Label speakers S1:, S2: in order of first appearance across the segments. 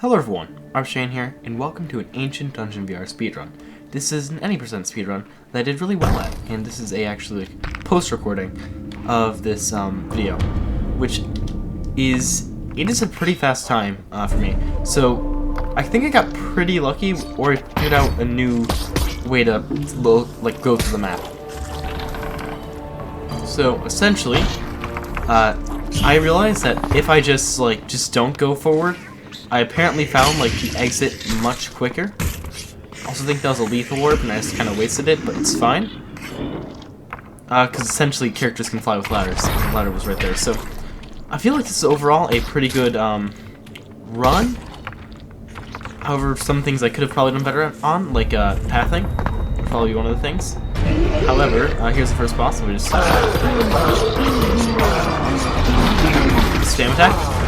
S1: Hello everyone, I'm Shane here, and welcome to an Ancient Dungeon VR speedrun. This is an any percent speedrun that I did really well at, and this is actually post-recording of this video, which is a pretty fast time for me. So I think I got pretty lucky, or I figured out a new way to go through the map. So essentially, I realized that if I just don't go forward, I apparently found the exit much quicker. Also think that was a lethal warp and I just kind of wasted it, but it's fine. Because essentially characters can fly with ladders, and the ladder was right there. So I feel like this is overall a pretty good run. However, some things I could have probably done better on, like pathing, would probably be one of the things. However, here's the first boss. We just spam attack.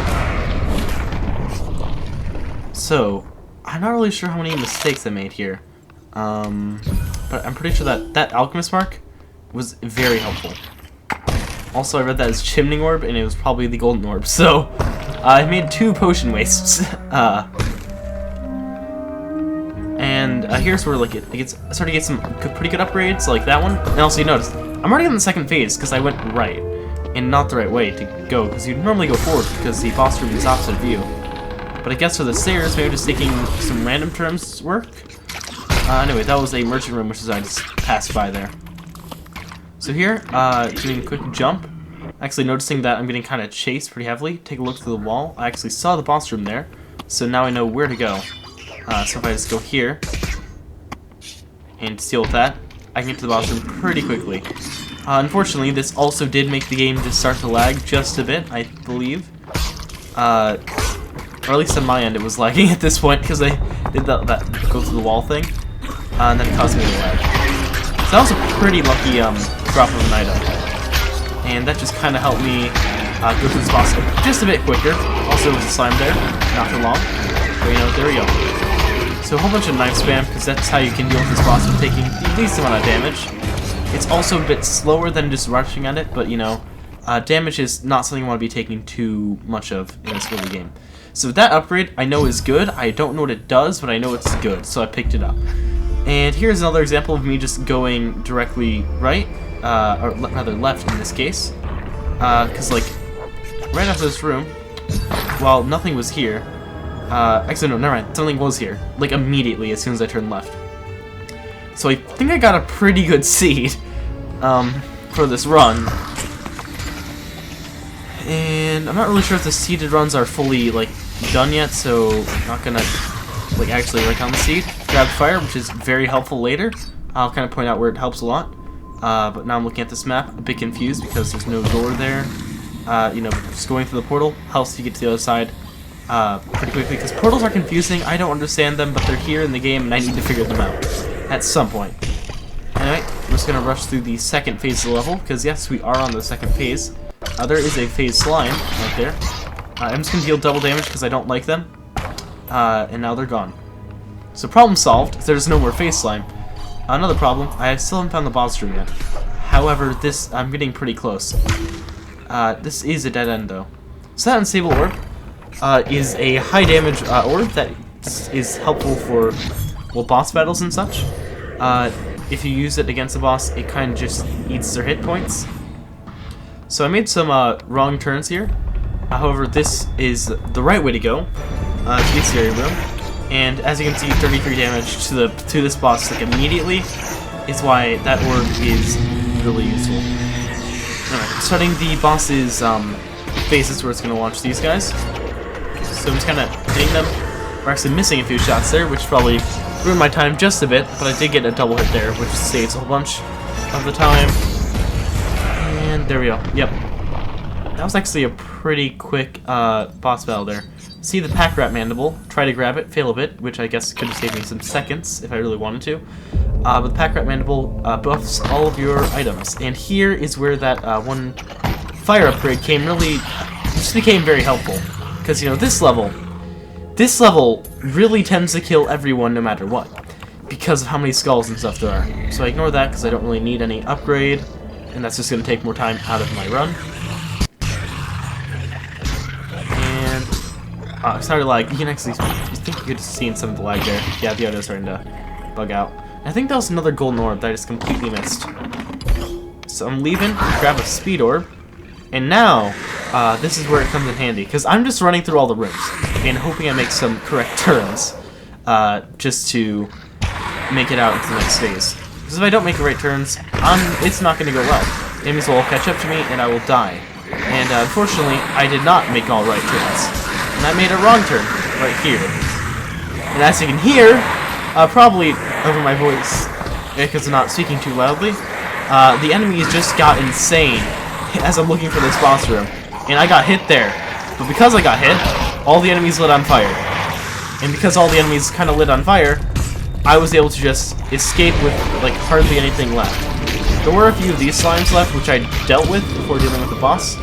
S1: So, I'm not really sure how many mistakes I made here, but I'm pretty sure that alchemist mark was very helpful. Also, I read that as chimney orb, and it was probably the golden orb, so I made 2 potion wastes. And here's where it gets starting to get some pretty good upgrades, like that one. And also, you notice I'm already in the second phase because I went right, and not the right way to go, because you normally go forward because the boss room is opposite of you. But I guess for the stairs, maybe just taking some random turns work. Anyway, that was a merchant room, which is I just passed by there. So here, doing a quick jump. Actually noticing that I'm getting kind of chased pretty heavily. Take a look through the wall. I actually saw the boss room there, so now I know where to go. So if I just go here and deal with that, I can get to the boss room pretty quickly. Unfortunately, this also did make the game just start to lag just a bit, I believe. Or at least on my end, it was lagging at this point because I did that go through the wall thing, and then it caused me to lag. So that was a pretty lucky drop of an item, and that just kind of helped me go through this boss just a bit quicker. Also, with the slime there, not for long. But there we go. So a whole bunch of knife spam, because that's how you can deal with this boss with taking the least amount of damage. It's also a bit slower than just rushing at it, but damage is not something you want to be taking too much of in this early game. So that upgrade I know is good. I don't know what it does, but I know it's good, so I picked it up. And here's another example of me just going directly right, or rather left in this case. Because right after this room, while nothing was here, actually no, never mind, something was here, immediately as soon as I turned left. So I think I got a pretty good seed, for this run. And I'm not really sure if the seeded runs are fully done yet, so I'm not gonna actually on the seed. Grab fire, which is very helpful later. I'll kind of point out where it helps a lot. But now I'm looking at this map, a bit confused because there's no door there. Just going through the portal helps you get to the other side pretty quickly, because portals are confusing. I don't understand them, but they're here in the game, and I need to figure them out at some point. Anyway, I'm just gonna rush through the second phase of the level, because yes, we are on the second phase. There is a phase slime right there. I'm just going to deal double damage because I don't like them. And now they're gone. So problem solved. There's no more phase slime. Another problem, I still haven't found the boss room yet. However, I'm getting pretty close. This is a dead end though. So that unstable orb is a high damage orb that is helpful for boss battles and such. If you use it against a boss, it kind of just eats their hit points. So I made some wrong turns here. However, this is the right way to go to this area room. And as you can see, 33 damage to this boss immediately is why that orb is really useful. Alright, starting the boss's phases where it's going to launch these guys. So I'm just kind of hitting them. We're actually missing a few shots there, which probably ruined my time just a bit, but I did get a double hit there, which saves a whole bunch of the time. And there we go. Yep. That was actually a pretty quick boss battle there. See the pack rat mandible. Try to grab it, fail a bit, which I guess could have saved me some seconds if I really wanted to. But the pack rat mandible buffs all of your items. And here is where that one fire upgrade just became very helpful. Because, this level really tends to kill everyone no matter what, because of how many skulls and stuff there are. So I ignore that because I don't really need any upgrade. And that's just going to take more time out of my run. And Started lag. You can actually, you think you could have seen some of the lag there. Yeah, the audio is starting to bug out. I think that was another golden orb that I just completely missed. So I'm leaving, grab a speed orb, and now this is where it comes in handy, because I'm just running through all the rooms and hoping I make some correct turns just to make it out into the next phase. Because if I don't make the right turns, it's not going to go well. Enemies will catch up to me and I will die. And unfortunately, I did not make all right turns. And I made a wrong turn right here. And as you can hear, probably over my voice, because I'm not speaking too loudly, the enemies just got insane as I'm looking for this boss room. And I got hit there. But because I got hit, all the enemies lit on fire. And because all the enemies kind of lit on fire, I was able to just escape with like hardly anything left. There were a few of these slimes left, which I dealt with before dealing with the boss.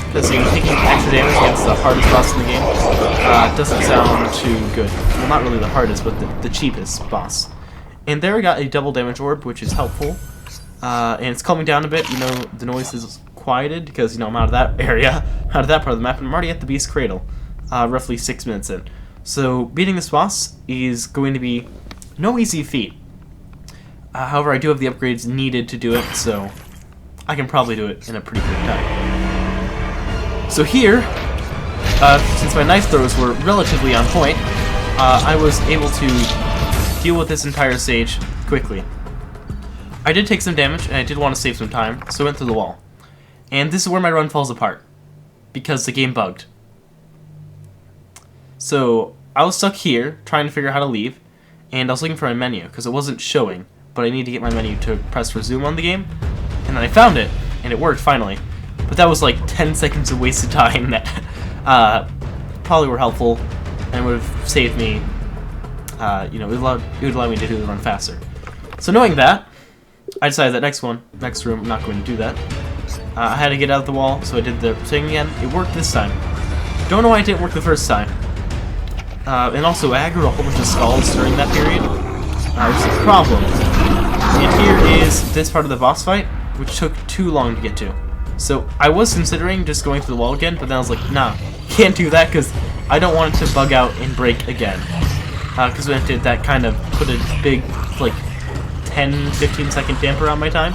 S1: Because taking extra damage against the hardest boss in the game doesn't sound too good. Well, not really the hardest, but the cheapest boss. And there we got a double damage orb, which is helpful. And it's calming down a bit. You know, the noise is quieted because, you know, I'm out of that area, out of that part of the map, and I'm already at the Beast Cradle, roughly 6 minutes in. So beating this boss is going to be no easy feat. However, I do have the upgrades needed to do it, so I can probably do it in a pretty quick time. So here, since my knife throws were relatively on point, I was able to deal with this entire stage quickly. I did take some damage, and I did want to save some time, so I went through the wall. And this is where my run falls apart, because the game bugged. So I was stuck here, trying to figure out how to leave, and I was looking for my menu, because it wasn't showing, but I need to get my menu to press resume on the game, and then I found it, and it worked finally. But that was like 10 seconds of wasted time that probably were helpful, and would have saved me, you know, it would allow me to do the run faster. So knowing that, I decided that next room, I'm not going to do that. I had to get out of the wall, so I did the thing again. It worked this time. Don't know why it didn't work the first time. And also, I aggroed a whole bunch of skulls during that period, which is a problem. And here is this part of the boss fight, which took too long to get to. So I was considering just going through the wall again, but then I was like, nah, can't do that because I don't want it to bug out and break again. Because when it did, that kind of put a big, like, 10-15 second damper on my time.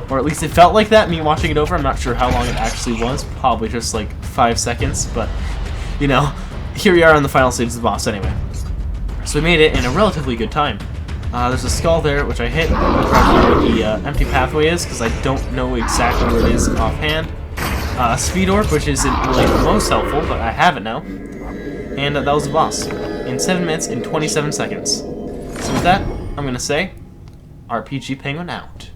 S1: Or at least it felt like that, me watching it over. I'm not sure how long it actually was. Probably just like 5 seconds, but, you know, here we are on the final stage of the boss anyway. So we made it in a relatively good time. There's a skull there, which I hit. Where the empty pathway is, because I don't know exactly where it is offhand. A speed orb, which isn't really the most helpful, but I have it now. And that was the boss. In 7 minutes and 27 seconds. So with that, I'm going to say, RPG Penguin out.